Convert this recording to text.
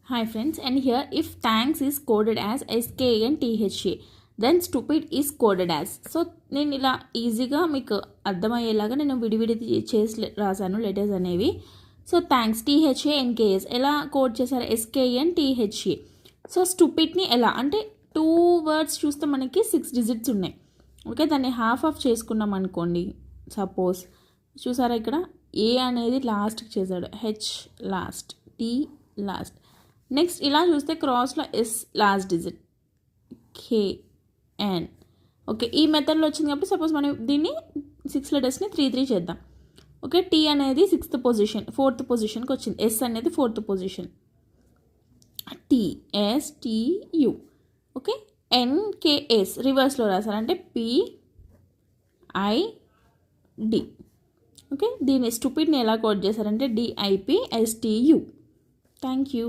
Hi friends, and here if thanks is coded as SKNTHA, then stupid is coded as. So నేను ఇలా ఈజీగా మీకు అర్థమయ్యేలాగా నేను విడివిడి చేసి రాశాను లెటర్స్ అనేవి. సో థ్యాంక్స్ THANKS ఎలా కోడ్ చేశారు, SKNTHA. సో స్టూపిడ్ని ఎలా అంటే 2 వర్డ్స్ చూస్తే మనకి 6 డిజిట్స్ ఉన్నాయి. ఓకే, దాన్ని హాఫ్ ఆఫ్ చేసుకున్నాం అనుకోండి. సపోజ్ చూసారా, ఇక్కడ ఏ అనేది లాస్ట్కి చేశాడు, H last, T last. Next ఇలా చూస్తే క్రాస్లో S last digit, KN. Okay, ఈ మెథడ్లో వచ్చింది కాబట్టి సపోజ్ మనం దీన్ని 6 లెటర్స్ని 3 చేద్దాం. ఓకే, టీ అనేది 6th పొజిషన్, 4th పొజిషన్కి వచ్చింది. ఎస్ అనేది 4th position, TSTU. Okay, NKS రివర్స్లో రాశారంటే PID. ఓకే, దీన్ని స్టూపిడ్ని ఎలా కోడ్ చేశారంటే DIPSTU. Thank you.